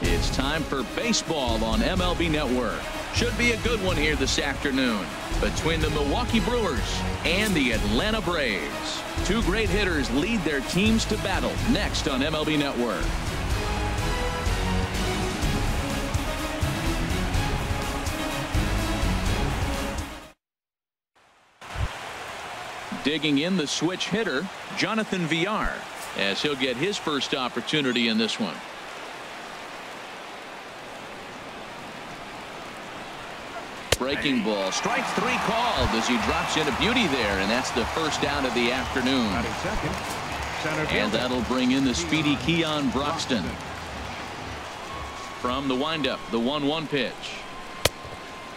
It's time for baseball on MLB Network. Should be a good one here this afternoon between the Milwaukee Brewers and the Atlanta Braves. Two great hitters lead their teams to battle next on MLB Network. Digging in, the switch hitter, Jonathan Villar, as he'll get his first opportunity in this one. Breaking ball, strike three called as he drops in a beauty there, and that's the first out of the afternoon. And that'll bring in the speedy Keon Broxton. From the windup, the 1-1 pitch.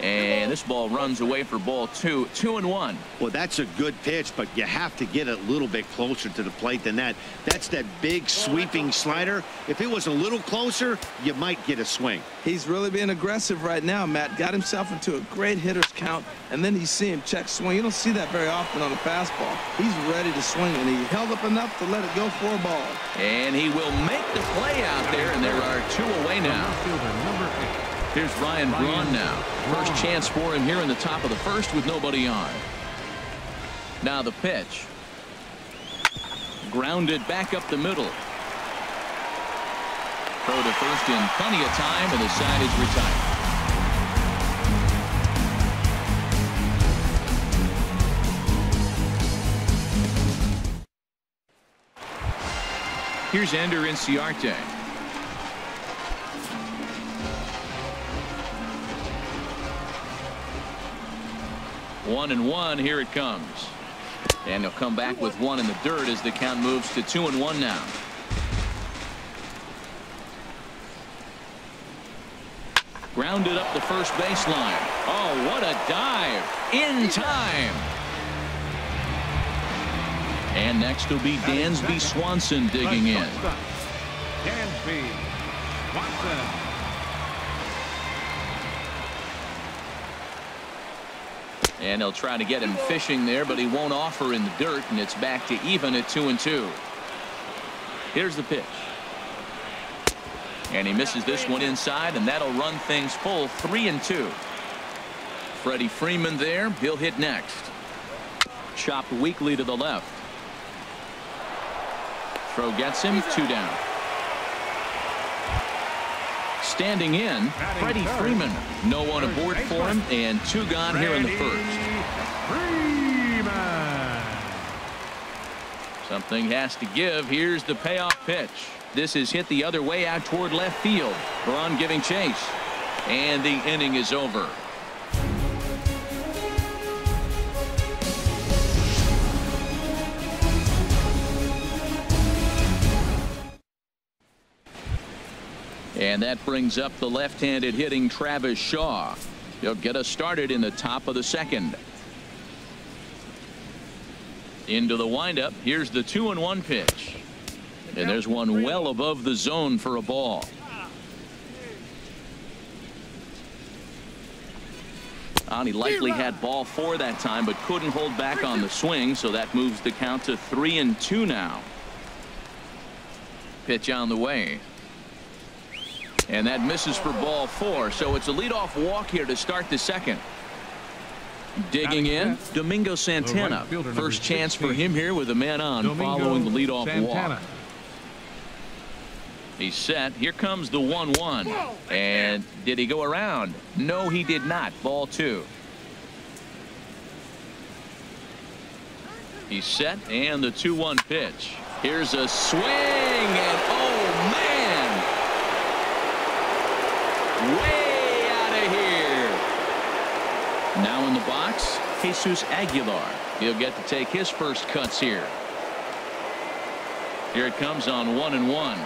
And this ball runs away for ball 2. 2-1. Well, that's a good pitch, but you have to get it a little bit closer to the plate than that. That's that big sweeping slider. If it was a little closer, you might get a swing. He's really being aggressive right now, Matt. Got himself into a great hitter's count, and then you see him check swing. You don't see that very often on a fastball. He's ready to swing, and he held up enough to let it go for a ball. And he will make the play out there, and there are 2 away now. Here's Braun now. First chance for him here in the top of the first with nobody on. Now the pitch. Grounded back up the middle. Throw to first in plenty of time, and the side is retired. Here's Ender Inciarte. 1-1. Here it comes. And he'll come back with one in the dirt as the count moves to 2-1 now. Grounded up the first baseline. Oh, what a dive. In time. And next will be Dansby Swanson digging in. Dansby Swanson. And he'll try to get him fishing there, but he won't offer in the dirt, and it's back to even at 2-2. Here's the pitch. And he misses this one inside, and that'll run things full 3-2. Freddie Freeman there. He'll hit next. Chopped weakly to the left. Throw gets him. 2 down. Standing in, Freddie Freeman. No one aboard for him, and 2 gone here in the first. Something has to give. Here's the payoff pitch. This is hit the other way out toward left field. Braun giving chase. And the inning is over. And that brings up the left-handed hitting Travis Shaw. He'll get us started in the top of the second. Into the windup. Here's the 2-1 pitch. And there's one well above the zone for a ball. He likely had ball 4 that time, but couldn't hold back on the swing, so that moves the count to 3-2 now. Pitch on the way. And that misses for ball 4, so it's a leadoff walk here to start the second. Digging in, Domingo Santana. First chance for him here with a man on following the leadoff walk. He's set. Here comes the 1-1. And did he go around? No, he did not. Ball 2. He's set, and the 2-1 pitch. Here's a swing, and oh man, way out of here. Now in the box, Jesus Aguilar. He'll get to take his first cuts here. Here it comes on 1-1.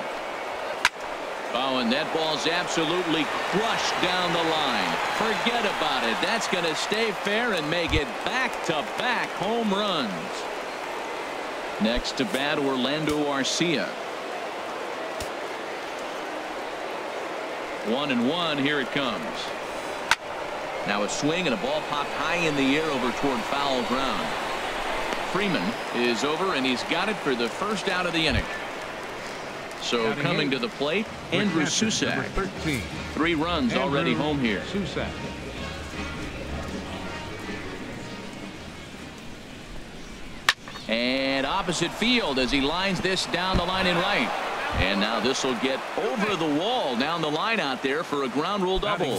Oh, and that ball's absolutely crushed down the line. Forget about it. That's going to stay fair and make it back-to-back home runs. Next to bat, Orlando Arcia. 1-1. Here it comes. Now a swing and a ball popped high in the air over toward foul ground. Freeman is over, and he's got it for the first out of the inning. So coming to the plate, Andrew Susac. 3 runs already home here. Susac. And opposite field as he lines this down the line in right. And now this will get over the wall down the line out there for a ground rule double.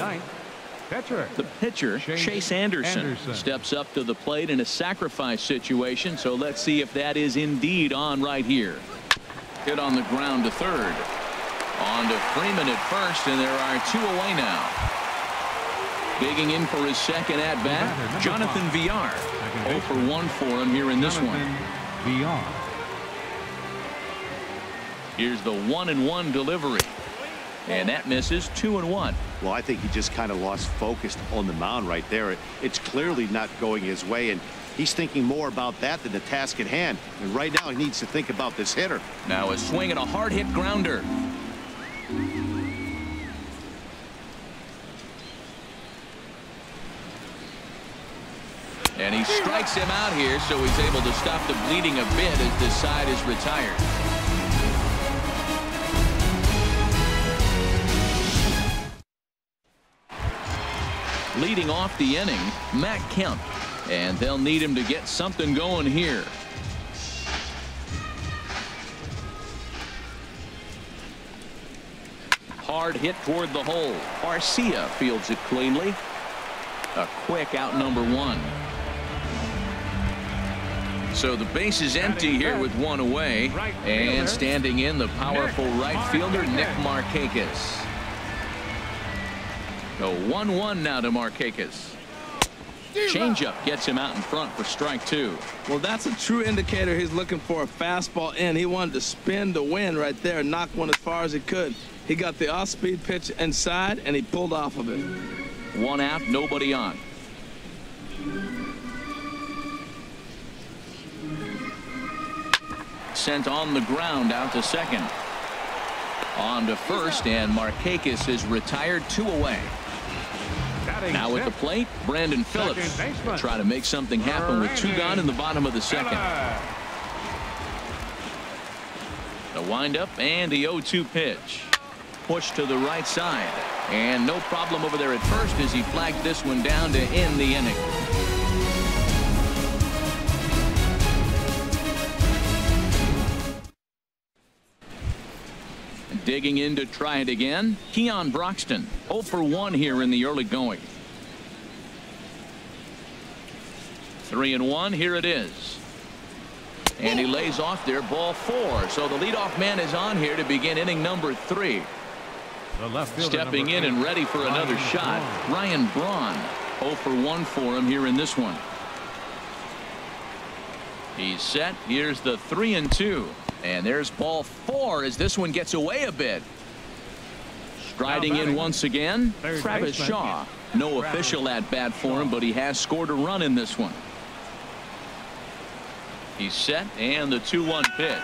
The pitcher, Chase Anderson, steps up to the plate in a sacrifice situation. So let's see if that is indeed on right here. Hit on the ground to third. On to Freeman at first, and there are 2 away now. Digging in for his second at bat, Jonathan Villar. 0 for 1 for him here in this one. Here's the 1-1 delivery. And that misses. 2-1. Well, I think he just kind of lost focus on the mound right there. It's clearly not going his way, and he's thinking more about that than the task at hand. And right now he needs to think about this hitter. Now a swing and a hard hit grounder. And he strikes him out here, so he's able to stop the bleeding a bit as this side is retired. Leading off the inning, Matt Kemp. And they'll need him to get something going here. Hard hit toward the hole. Arcia fields it cleanly. A quick out number 1. So the base is empty here with 1 away. And standing in, the powerful right fielder, Nick Markakis. A 1-1 now to Markakis. Changeup gets him out in front for strike 2. Well, that's a true indicator he's looking for a fastball in. He wanted to spin to win right there, knock one as far as he could. He got the off-speed pitch inside, and he pulled off of it. 1 out, nobody on. Sent on the ground out to second. On to first, and Markakis is retired. 2 away. Now at the plate, Brandon Phillips will try to make something happen with 2 gone in the bottom of the second. The windup and the 0-2 pitch. Push to the right side. And no problem over there at first as he flagged this one down to end the inning. Digging in to try it again, Keon Broxton. 0 for 1 here in the early going. 3-1, here it is. And he lays off there, ball 4. So the leadoff man is on here to begin inning number 3. Stepping in and ready for another shot, Ryan Braun. 0 for 1 for him here in this one. He's set. Here's the 3-2. And there's ball 4 as this one gets away a bit. Striding in once again, Travis Shaw. No official at bat for him, but he has scored a run in this one. He's set, and the 2-1 pitch.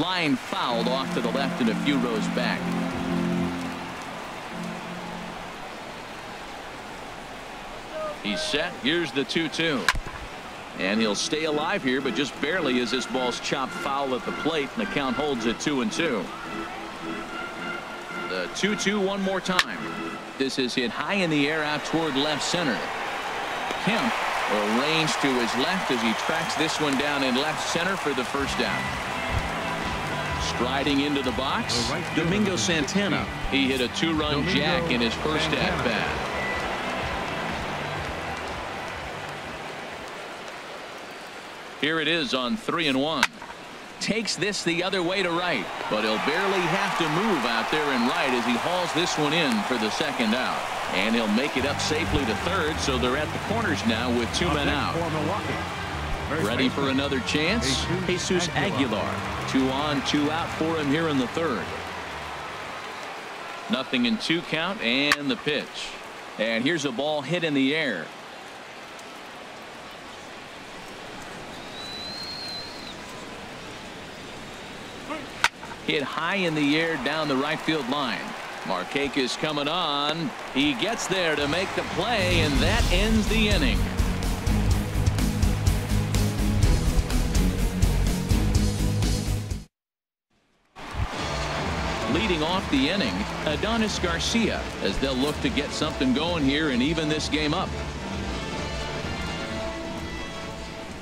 Line fouled off to the left and a few rows back. He's set. Here's the 2-2. And he'll stay alive here, but just barely as this ball's chopped foul at the plate, and the count holds at 2-2. The 2-2 one more time. This is hit high in the air out toward left center. Kemp arranged to his left as he tracks this one down in left center for the first down. Striding into the box, Domingo Santana. He hit a 2-run jack in his first at bat. Here it is on 3-1. Takes this the other way to right, but he'll barely have to move out there in right as he hauls this one in for the second out. And he'll make it up safely to third, so they're at the corners now with 2 men out. Ready for another chance? Jesus Aguilar. 2 on, 2 out for him here in the third. 0-2 count and the pitch. And here's a ball hit in the air. Hit high in the air down the right field line. Markakis coming on. He gets there to make the play, and that ends the inning. Leading off the inning, Adonis Garcia, as they'll look to get something going here and even this game up.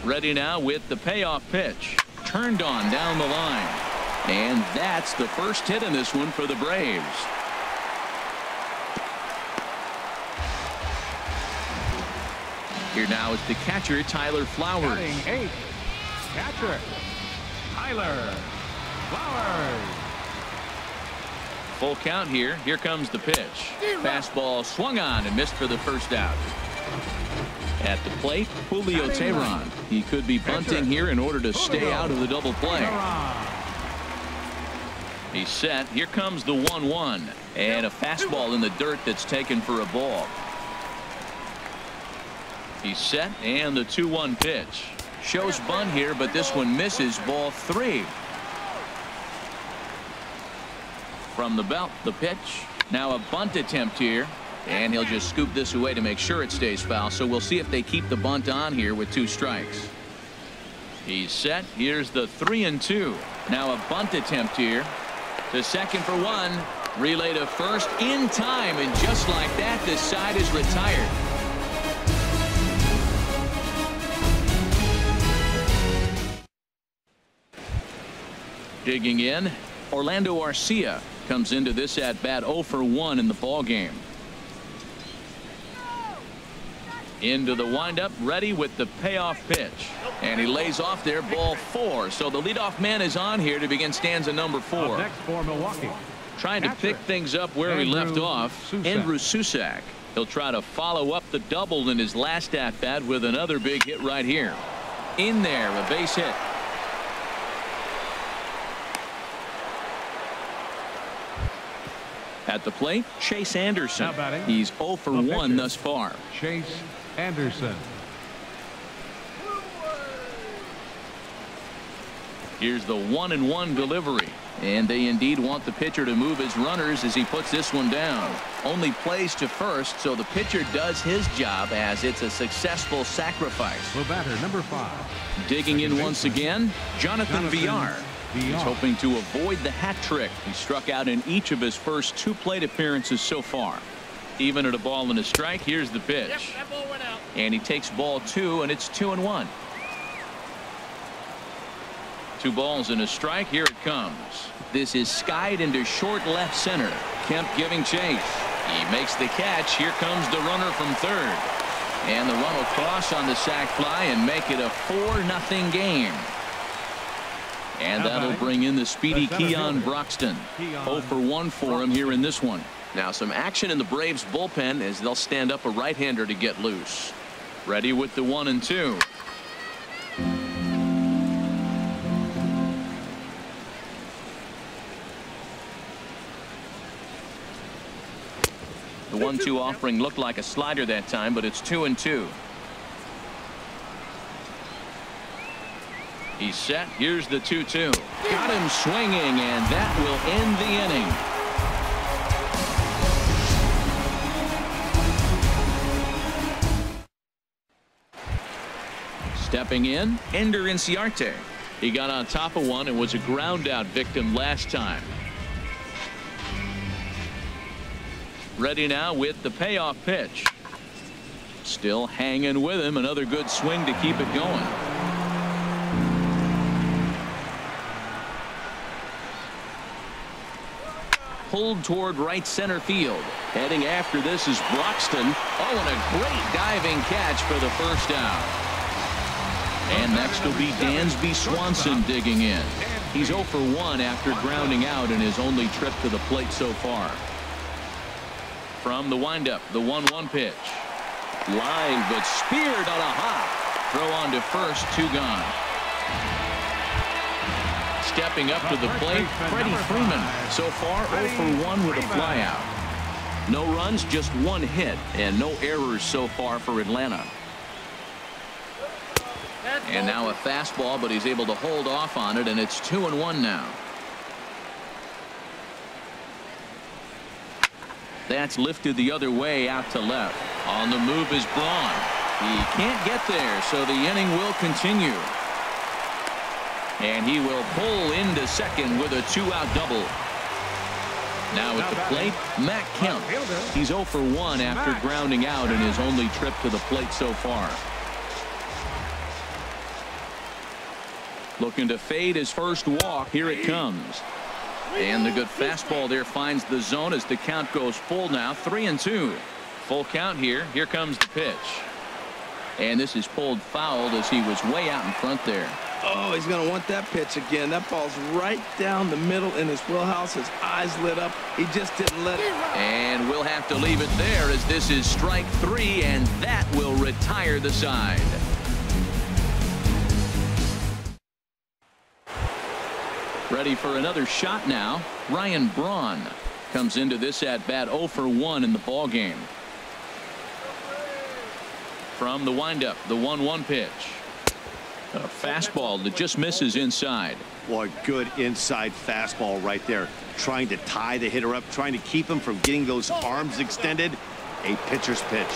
Ready now with the payoff pitch. Turned on down the line. And that's the first hit in this one for the Braves. Here now is the catcher, Tyler Flowers. Batting 8th, catcher, Tyler Flowers. Full count here. Here comes the pitch. Fastball swung on and missed for the first out. At the plate, Julio Teheran. He could be bunting here in order to stay out of the double play. He's set. Here comes the 1-1. And a fastball in the dirt that's taken for a ball. He's set, and the 2-1 pitch. Shows bunt here, but this one misses. Ball 3. From the belt, the pitch. Now a bunt attempt here. And he'll just scoop this away to make sure it stays foul. So we'll see if they keep the bunt on here with 2 strikes. He's set. Here's the 3-2. Now a bunt attempt here. To second for 1. Relay to first in time. And just like that, the side is retired. Digging in, Orlando Arcia comes into this at bat 0 for 1 in the ball game. Into the windup, ready with the payoff pitch. And he lays off there, ball 4. So the leadoff man is on here to begin stanza number 4. Next for Milwaukee. Trying to pick things up where he left off, Andrew Susac. He'll try to follow up the double in his last at bat with another big hit right here. In there, a base hit. At the plate, Chase Anderson. He's 0 for 1 thus far. Chase Anderson. Here's the 1-1 delivery. And they indeed want the pitcher to move his runners as he puts this one down. Only plays to first, so the pitcher does his job as it's a successful sacrifice. The batter, number 5. Digging in once again, Jonathan Villar. He's hoping to avoid the hat trick. He struck out in each of his first 2 plate appearances so far. Even at a ball and a strike, here's the pitch. Yep, that ball went out. And he takes ball 2, and it's 2-1. 2 balls and a strike. Here it comes. This is skied into short left center. Kemp giving chase. He makes the catch. Here comes the runner from third. And the run will cross on the sac fly and make it a 4-0 game. And that'll bring in the speedy Keon Broxton. 0 for 1 for him here in this one. Now some action in the Braves bullpen as they'll stand up a right-hander to get loose. Ready with the 1-2. The 1-2 offering looked like a slider that time, but it's 2-2. He's set. Here's the 2-2. Got him swinging, and that will end the inning. Stepping in, Ender Inciarte. He got on top of one and was a ground out victim last time. Ready now with the payoff pitch. Still hanging with him. Another good swing to keep it going. Pulled toward right center field. Heading after this is Broxton. Oh, and a great diving catch for the first out. And next will be Dansby Swanson digging in. He's 0 for 1 after grounding out in his only trip to the plate so far. From the windup, the 1-1 pitch. Line, but speared on a hop. Throw on to first, 2 gone. Stepping up to the plate, Freddie Freeman. So far, 0 for 1 with a flyout. No runs, just 1 hit, and no errors so far for Atlanta. And now a fastball, but he's able to hold off on it, and it's 2-1 now. That's lifted the other way out to left. On the move is Braun. He can't get there, so the inning will continue. And he will pull into second with a 2-out double. Now at the plate, Matt Kemp. He's 0 for 1 after grounding out in his only trip to the plate so far. Looking to fade his first walk. Here it comes. And the good fastball there finds the zone as the count goes full now. 3-2. Full count here. Here comes the pitch. And this is pulled fouled as he was way out in front there. Oh, he's going to want that pitch again. That ball's right down the middle in his wheelhouse. His eyes lit up. He just didn't let it. And we'll have to leave it there as this is strike 3, and that will retire the side. Ready for another shot now. Ryan Braun comes into this at bat 0 for 1 in the ball game. From the windup, the 1-1 pitch. A fastball that just misses inside. Boy, good inside fastball right there. Trying to tie the hitter up, trying to keep him from getting those arms extended. A pitcher's pitch.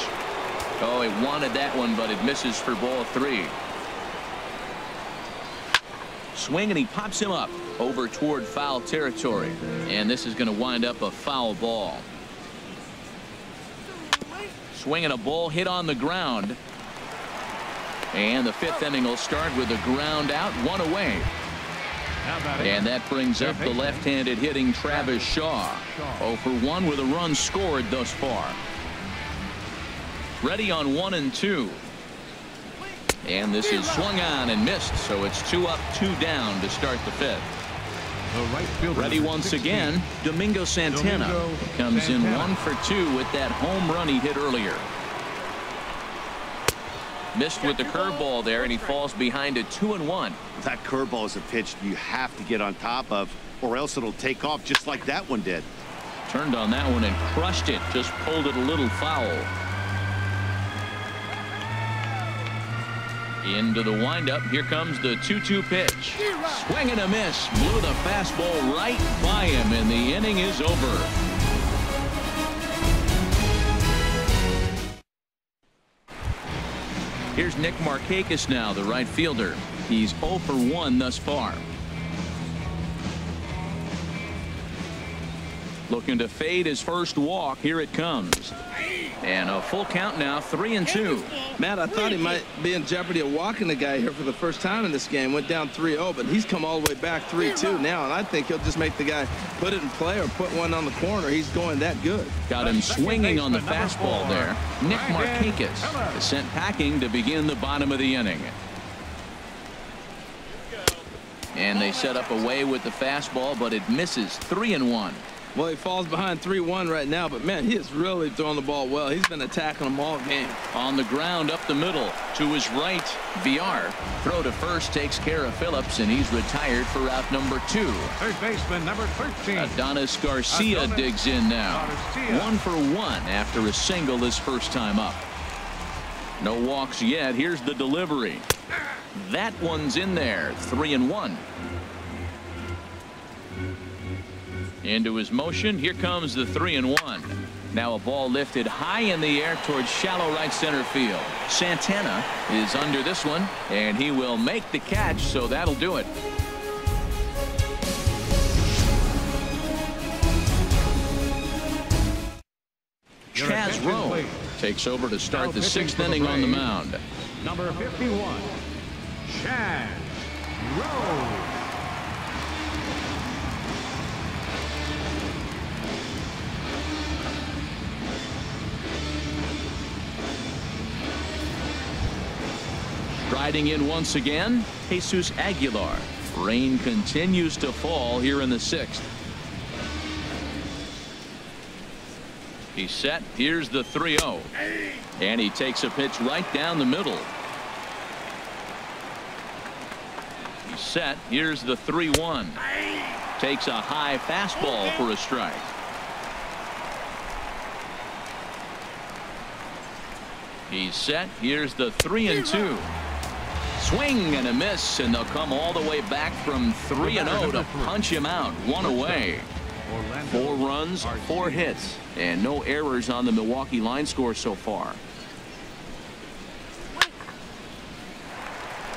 Oh, he wanted that one, but it misses for ball 3. Swing, and he pops him up over toward foul territory. And this is going to wind up a foul ball. Swing and a ball hit on the ground. And the 5th inning will start with a ground out, 1 away. And that brings up the left-handed hitting Travis Shaw. 0 for 1 with a run scored thus far. Ready on 1 and 2. And this is swung on and missed, so it's 2 up, 2 down to start the 5th. Ready once again, Domingo Santana comes in 1 for 2 with that home run he hit earlier. Missed with the curveball there, and he falls behind it 2-1. That curveball is a pitch you have to get on top of, or else it'll take off just like that one did. Turned on that one and crushed it, just pulled it a little foul. Into the windup. Here comes the 2-2 pitch. Swing and a miss. Blew the fastball right by him, and the inning is over. Here's Nick Markakis now, the right fielder. He's 0 for 1 thus far. Looking to fade his first walk. Here it comes. And a full count now, 3-2. Matt, I thought he might be in jeopardy of walking the guy here for the first time in this game. Went down 3-0, but he's come all the way back 3-2 now, and I think he'll just make the guy put it in play or put one on the corner. He's going that good. Got him swinging on the fastball there. Nick Markakis is sent packing to begin the bottom of the inning. And they set up away with the fastball, but it misses. 3-1. Well, he falls behind 3-1 right now, but man, he is really throwing the ball well. He's been attacking them all game. On the ground up the middle to his right, Villar. Throw to first takes care of Phillips, and he's retired for out number 2. Third baseman number 13. Adonis Garcia digs in now. 1 for 1 after a single his first time up. No walks yet. Here's the delivery. That one's in there. 3-1. Into his motion. Here comes the 3-1. Now a ball lifted high in the air towards shallow right center field. Santana is under this one, and he will make the catch, so that'll do it. Chaz Rowe takes over to start the 6th inning on the mound. Number 51, Chaz Rowe. Riding in once again, Jesus Aguilar. Rain continues to fall here in the 6th. He's set. Here's the 3-0. And he takes a pitch right down the middle. He's set. Here's the 3-1. Takes a high fastball for a strike. He's set. Here's the 3-2. Swing and a miss, and they'll come all the way back from 3-0 to punch him out. 1 away. 4 runs, 4 hits, and no errors on the Milwaukee line score so far.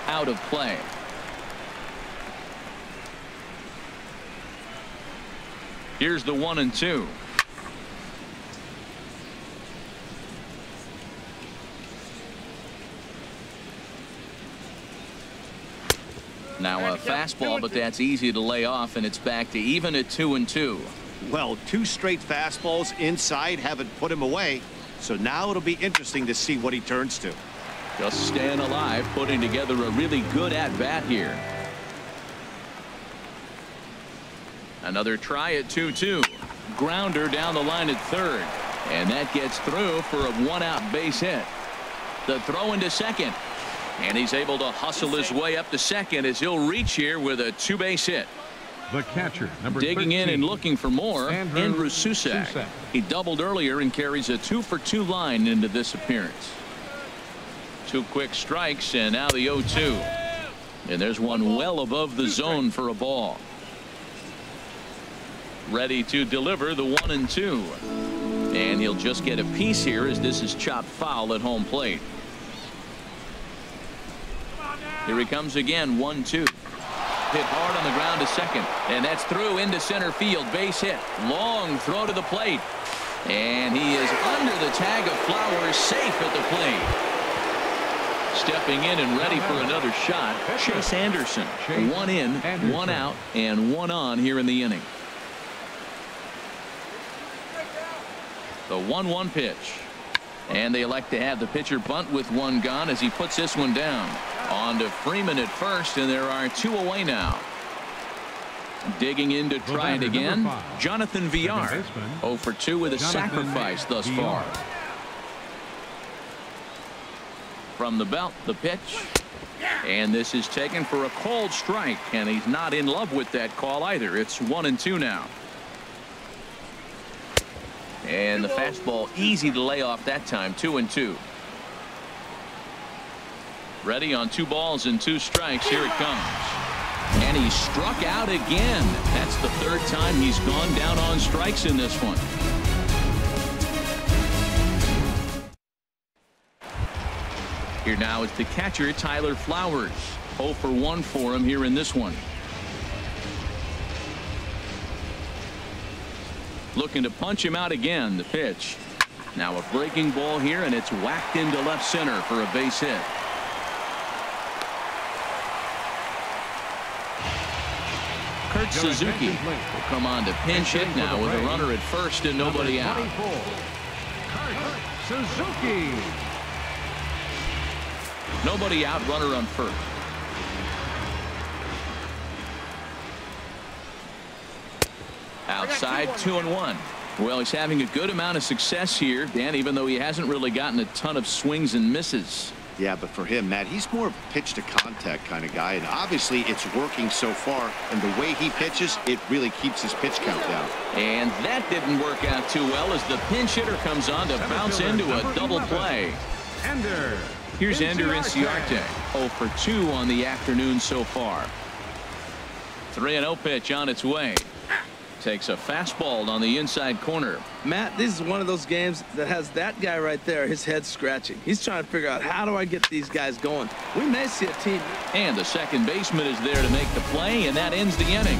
Out of play. Here's the 1-2. Now a fastball, but that's easy to lay off, and it's back to even at 2-2. Well, 2 straight fastballs inside haven't put him away. So now it'll be interesting to see what he turns to. Just staying alive, putting together a really good at-bat here. Another try at 2-2. Grounder down the line at third. And that gets through for a 1-out base hit. The throw into second. And he's able to hustle his way up to second as he'll reach here with a 2-base hit. The catcher, number Digging 13, in and looking for more, Andrew Susac. He doubled earlier and carries a 2-for-2 line into this appearance. 2 quick strikes, and now the 0-2. And there's one well above the zone for a ball. Ready to deliver the 1-2. And he'll just get a piece here as this is chopped foul at home plate. Here he comes again, 1-2. Hit hard on the ground to second, and that's through into center field. Base hit. Long throw to the plate, and he is under the tag of Flowers, safe at the plate. Stepping in and ready for another shot, Chase Anderson. 1 in, 1 out, and 1 on here in the inning. The 1-1 pitch. And they elect to have the pitcher bunt with 1 gone as he puts this one down. On to Freeman at first, and there are 2 away now. Digging in to try it again, Jonathan Villar. 0-for-2 with a sacrifice thus far. From the belt, the pitch. And this is taken for a cold strike, and he's not in love with that call either. It's 1-2 now. And the fastball easy to lay off that time. 2-2. Ready on 2 balls and 2 strikes. Here it comes. And he struck out again. That's the 3rd time he's gone down on strikes in this one. Here now is the catcher, Tyler Flowers. 0-for-1 for him here in this one. Looking to punch him out again. The pitch. Now a breaking ball here, and it's whacked into left center for a base hit. Kurt Suzuki will come on to pinch hit now with a runner at first and nobody out. Kurt Suzuki. Nobody out, runner on first. Outside, 2-1. Well, he's having a good amount of success here, Dan, even though he hasn't really gotten a ton of swings and misses. Yeah, but for him, Matt, he's more of a pitch to contact kind of guy, and obviously it's working so far, and the way he pitches, it really keeps his pitch count down. And that didn't work out too well as the pinch hitter comes on to bounce into a double play. Here's Ender Inciarte. 0-for-2 on the afternoon so far. 3-0 pitch on its way. Takes a fastball on the inside corner. Matt, this is one of those games that has that guy right there, his head scratching. He's trying to figure out, how do I get these guys going? We may see a team. And the second baseman is there to make the play, and that ends the inning.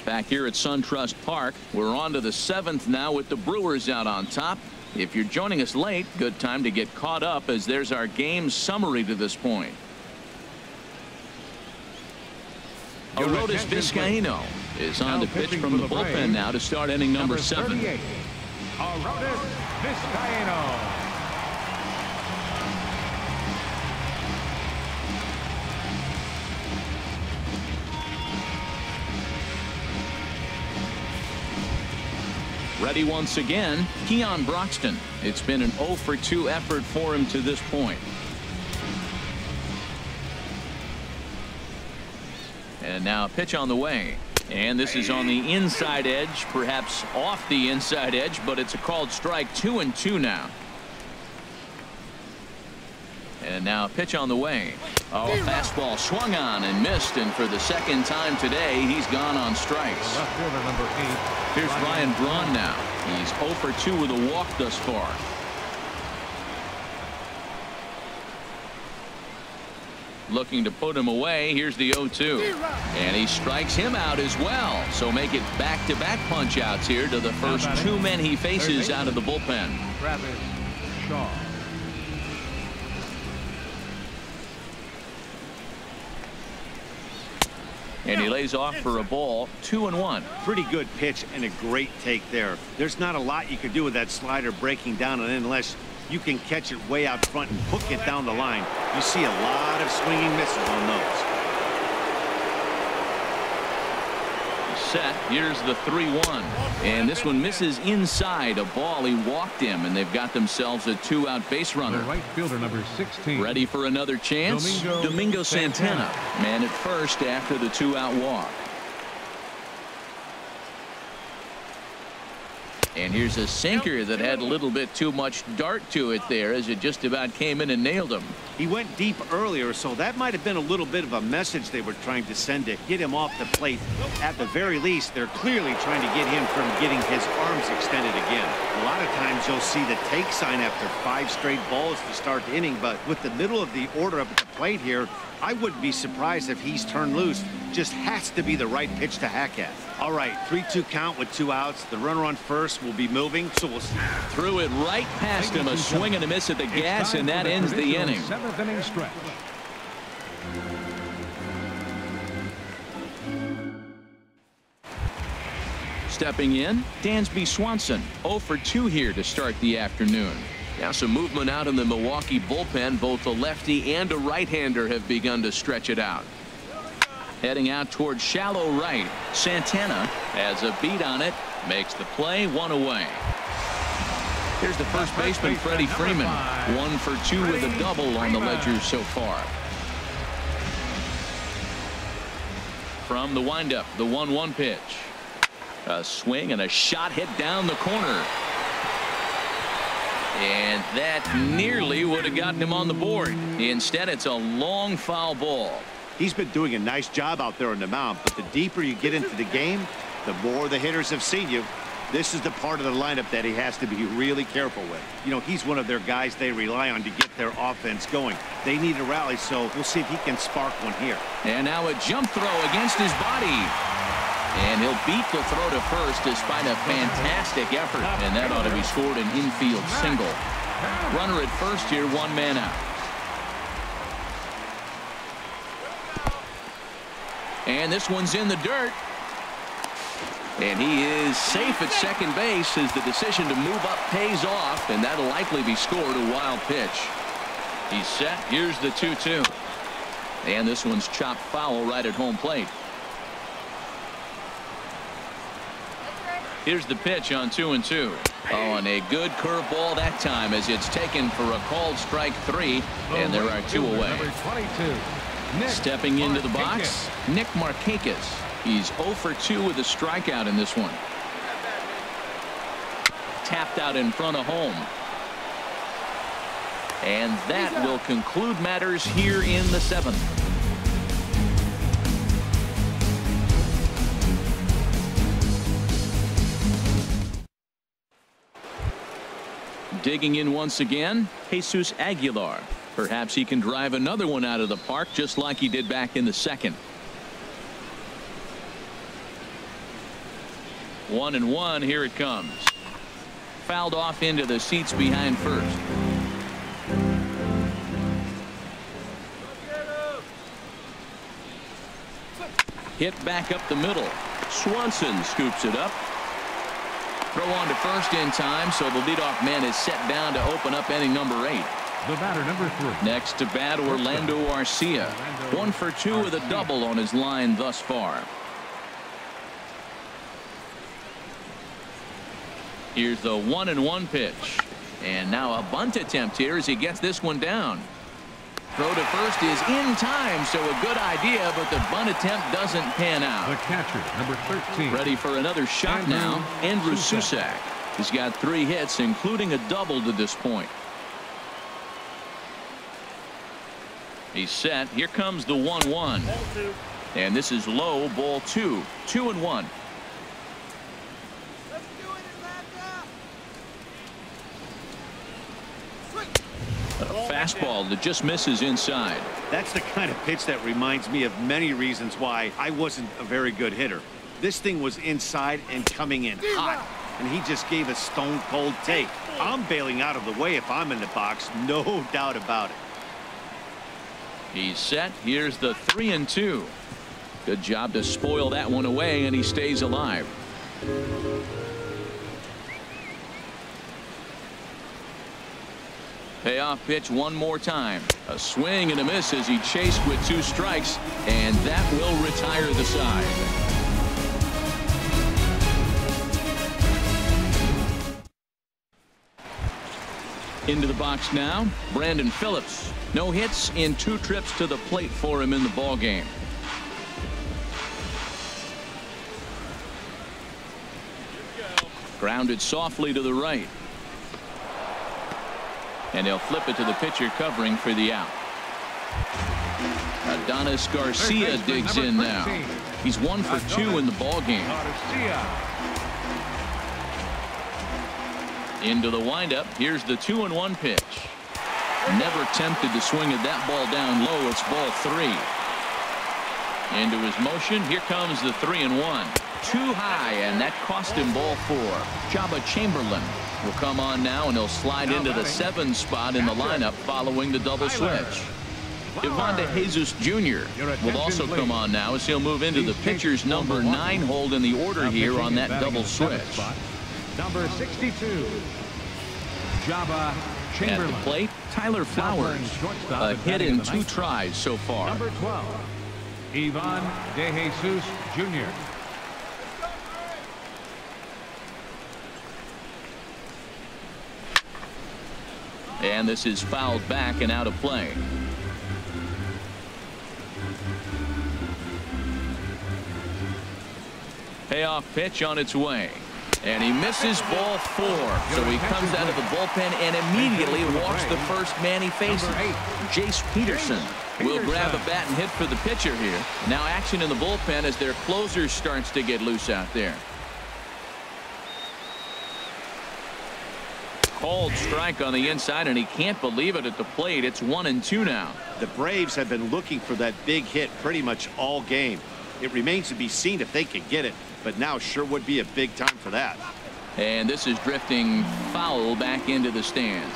Back here at SunTrust Park, we're on to the 7th now with the Brewers out on top. If you're joining us late, good time to get caught up as there's our game summary to this point. Aroldis Vizcaino is on the pitch from the bullpen now to start inning number 7. Aroldis Vizcaino. Ready once again, Keon Broxton. It's been an 0-for-2 effort for him to this point. And now a pitch on the way. And this is on the inside edge, perhaps off the inside edge, but it's a called strike. 2-2 now. And now a pitch on the way. Oh, a fastball swung on and missed, and for the 2nd time today, he's gone on strikes. Left fielder number 8. Here's Ryan Braun now. He's 0-for-2 with a walk thus far. looking to put him away. Here's the 0-2. And he strikes him out as well. So make it back-to-back punch-outs here to the first two men he faces out of the bullpen. Travis Shaw. And he lays off for a ball, 2-1. Pretty good pitch and a great take there. There's not a lot you could do with that slider breaking down, and unless you can catch it way out front and hook it down the line, you see a lot of swinging misses on those. Set. Here's the 3-1. And this one misses inside. A ball he walked him, and they've got themselves a 2-out base runner. The right fielder, number 16. Ready for another chance? Domingo Santana. Man at first after the 2-out walk. And here's a sinker that had a little bit too much dart to it there as it just about came in and nailed him. He went deep earlier, so that might have been a little bit of a message they were trying to send to get him off the plate. At the very least, they're clearly trying to get him from getting his arms extended again. A lot of times you'll see the take sign after 5 straight balls to start the inning, but with the middle of the order up at the plate here, I wouldn't be surprised if he's turned loose. Just has to be the right pitch to hack at. All right, 3-2 count with 2 outs. The runner on first will be moving, so we'll see. Threw it right past him, a swing and a miss at the gas, and that ends the inning. 7th inning stretch. Stepping in, Dansby Swanson, 0 for 2 here to start the afternoon. Now some movement out in the Milwaukee bullpen. Both a lefty and a right-hander have begun to stretch it out. Heading out towards shallow right. Santana has a beat on it. Makes the play, 1 away. Here's the first baseman, Freddie Freeman. 1 for 2 with a double on the ledger so far. From the windup, the 1-1 pitch. A swing and a shot hit down the corner. And that nearly would have gotten him on the board. Instead, it's a long foul ball. He's been doing a nice job out there on the mound, but the deeper you get into the game, the more the hitters have seen you. This is the part of the lineup that he has to be really careful with. You know, he's one of their guys they rely on to get their offense going. They need a rally, so we'll see if he can spark one here. And now a jump throw against his body. And he'll beat the throw to first despite a fantastic effort. And that ought to be scored an infield single. Runner at first here, 1 man out. And this one's in the dirt. And he is safe at second base as the decision to move up pays off, and that'll likely be scored a wild pitch. He's set. Here's the 2-2. And this one's chopped foul right at home plate. Here's the pitch on 2-2. Oh, and a good curveball that time as it's taken for a called strike 3, and there are 2 away. Stepping into the box, Markakis. He's 0 for 2 with a strikeout in this one. Tapped out in front of home. And that will conclude matters here in the 7th. Digging in once again, Jesus Aguilar. Perhaps he can drive another one out of the park just like he did back in the 2nd. 1-1, here it comes. Fouled off into the seats behind first. Hit back up the middle. Swanson scoops it up. Throw on to first in time, so the leadoff man is set down to open up inning number 8. The batter, number 3. Next to bat, Orlando Arcia. 1 for 2 with a double on his line thus far. Here's the 1-1 pitch. And now a bunt attempt here as he gets this one down. Throw to first is in time, so a good idea, but the bunt attempt doesn't pan out. The catcher, number 13. Ready for another shot now, Andrew Susac. He's got 3 hits, including a double to this point. He's set. Here comes the 1-1. And this is low, ball 2. 2-1. A fastball that just misses inside. That's the kind of pitch that reminds me of many reasons why I wasn't a very good hitter. This thing was inside and coming in hot, and he just gave a stone-cold take. I'm bailing out of the way if I'm in the box, no doubt about it. He's set. Here's the 3-2. Good job to spoil that one away, and he stays alive. Payoff pitch one more time. A swing and a miss as he chased with 2 strikes, and that will retire the side. Into the box now, Brandon Phillips. No hits in 2 trips to the plate for him in the ballgame. Grounded softly to the right. And he'll flip it to the pitcher covering for the out. Adonis Garcia digs in now. He's 1 for 2 in the ballgame. Into the windup. Here's the 2-1 pitch. Never tempted to swing at that ball down low. It's ball 3. Into his motion. Here comes the 3-1. Too high, and that cost him ball 4. Jabba Chamberlain will come on now, and he'll slide into the 7 spot in the lineup following the double switch. Evanda Jesus Jr. will also come on now as he'll move into the pitcher's number 9 hold in the order here on that double switch. Number 62, Jabba Chamberlain. At the plate, Tyler Flowers. A hit in 2 tries so far. Number 12, Ivan De Jesus Jr. And this is fouled back and out of play. Payoff pitch on its way. And he misses ball 4. So he comes out of the bullpen and immediately walks the first man he faces. Jace Peterson will grab a bat and hit for the pitcher here. Now action in the bullpen as their closer starts to get loose out there. Called strike on the inside, and he can't believe it at the plate. It's 1-2 now. The Braves have been looking for that big hit pretty much all game. It remains to be seen if they can get it, but now sure would be a big time for that. And this is drifting foul back into the stands.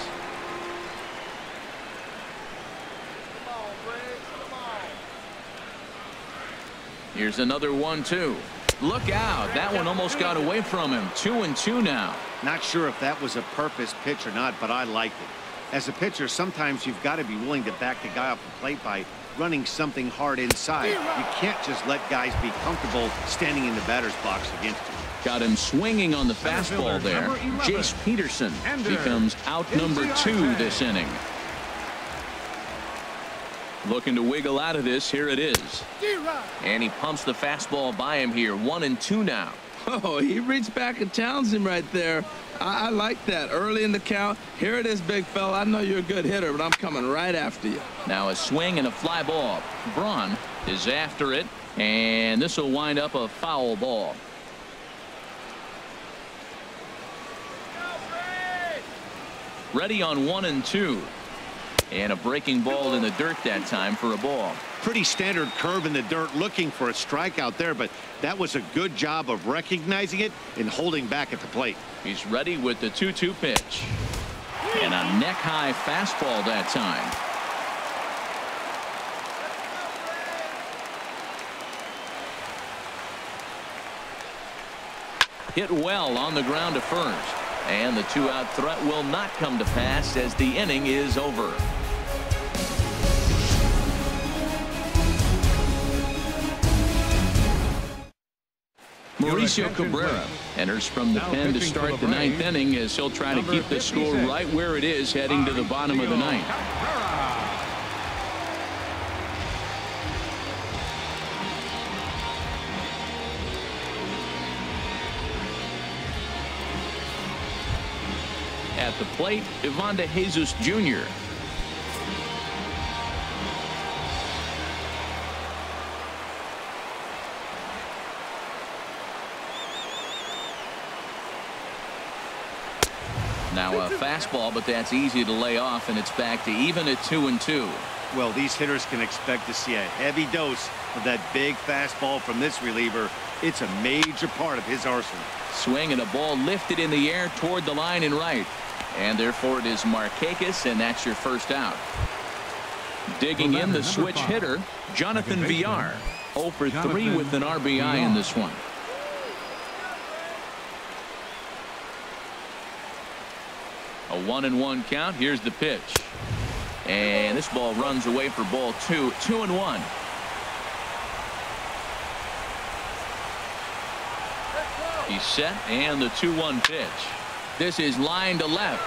Here's another 1-2. Look out. That one almost got away from him. 2-2 now. Not sure if that was a purpose pitch or not, but I liked it. As a pitcher, sometimes you've got to be willing to back the guy off the plate by running something hard inside. You can't just let guys be comfortable standing in the batter's box against you. Got him swinging on the fastball there. Jace Peterson becomes out number 2 this inning. Looking to wiggle out of this. Here it is. And he pumps the fastball by him here. 1-2 now. Oh, he reached back and challenged him right there. I like that. Early in the count. Here it is, big fella. I know you're a good hitter, but I'm coming right after you. Now a swing and a fly ball. Braun is after it, and this will wind up a foul ball. Ready on 1-2. And a breaking ball in the dirt that time for a ball. Pretty standard curve in the dirt, looking for a strikeout there, but that was a good job of recognizing it and holding back at the plate. He's ready with the 2-2 pitch. And a neck-high fastball that time. Hit well on the ground to first. And the 2-out threat will not come to pass as the inning is over. Mauricio Cabrera enters from the pen to start the 9th inning as he'll try to keep the score right where it is heading to the bottom of the 9th. At the plate, Evanda Jesus Jr. Now a fastball, but that's easy to lay off, and it's back to even at 2-2. Well, these hitters can expect to see a heavy dose of that big fastball from this reliever. It's a major part of his arsenal. Swing and a ball lifted in the air toward the line and right. And therefore it is Markakis, and that's your first out. Digging in the switch hitter, Jonathan Villar. 0 for 3 with an RBI in this one. A 1-1 count. Here's the pitch. And this ball runs away for ball 2. 2-1. He's set, and the 2-1 pitch. This is line to left.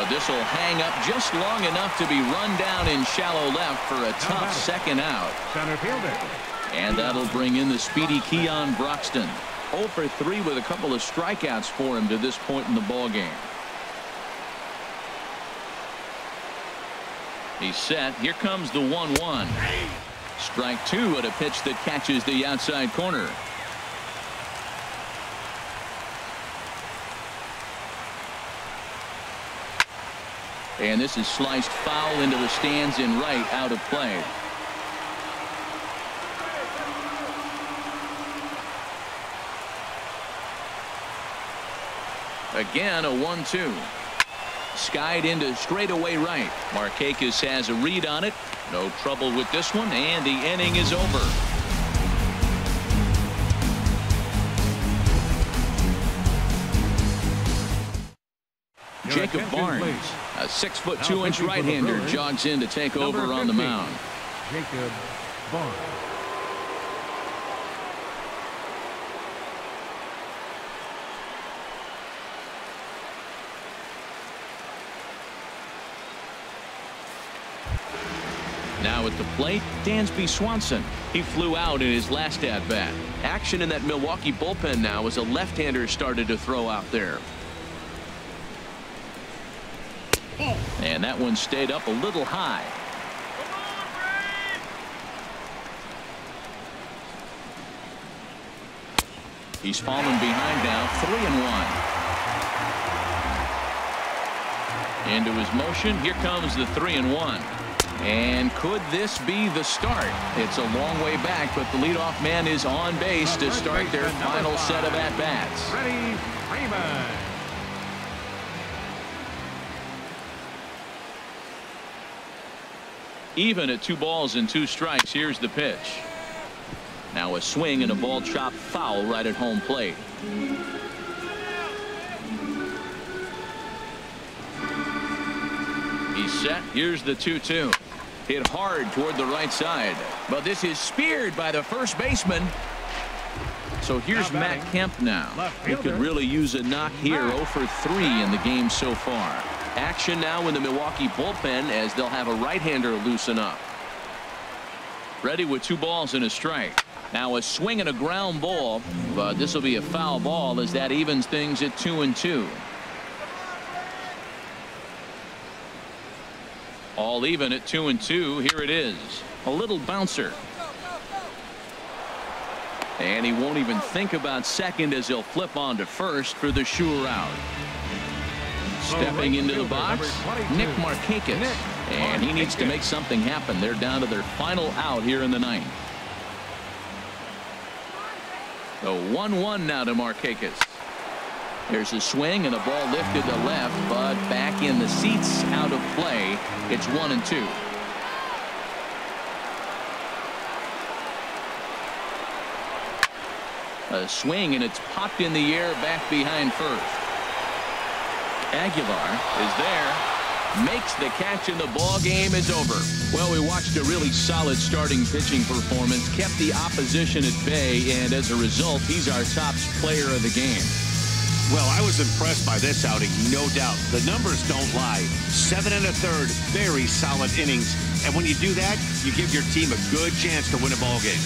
This will hang up just long enough to be run down in shallow left for a tough second out. Center fielder. And that'll bring in the speedy Keon Broxton. 0 for 3 with a couple of strikeouts for him to this point in the ball game. He's set. Here comes the 1-1. Strike 2 at a pitch that catches the outside corner. And this is sliced foul into the stands in right, out of play. Again, a 1-2. Skied into straightaway right. Markakis has a read on it. No trouble with this one, and the inning is over. Jacob Barnes, a 6'2" right-hander, jogs in to take over on the mound. Jacob Barnes. Now at the plate, Dansby Swanson. He flew out in his last at-bat. Action in that Milwaukee bullpen now as a left-hander started to throw out there. And that one stayed up a little high. He's fallen behind now, 3-1. Into his motion, here comes the 3-1. And could this be the start? It's a long way back, but the leadoff man is on base to start their final set of at-bats. Freddie Freeman. Even at 2 balls and 2 strikes. Here's the pitch. Now a swing and a ball chopped foul right at home plate. He's set. Here's the 2-2. Hit hard toward the right side, but this is speared by the first baseman. So here's Matt Kemp now. He could really use a knock here. 0 for 3 in the game so far. Action now in the Milwaukee bullpen as they'll have a right-hander loosen up. Ready with 2 balls and a strike. Now a swing and a ground ball, but this will be a foul ball as that evens things at 2-2. All even at 2-2. Here it is. A little bouncer. And he won't even think about second as he'll flip on to first for the sure out. Stepping into the box, Nick Markakis. And he needs to make something happen. They're down to their final out here in the 9th. The 1-1 now to Markakis. There's a swing and a ball lifted to left, but back in the seats, out of play. It's 1-2. A swing, and it's popped in the air back behind first. Aguilar is there, makes the catch, and the ball game is over. Well, we watched a really solid starting pitching performance, kept the opposition at bay, and as a result, he's our top player of the game. Well, I was impressed by this outing, no doubt. The numbers don't lie. 7 1/3, very solid innings. And when you do that, you give your team a good chance to win a ball game.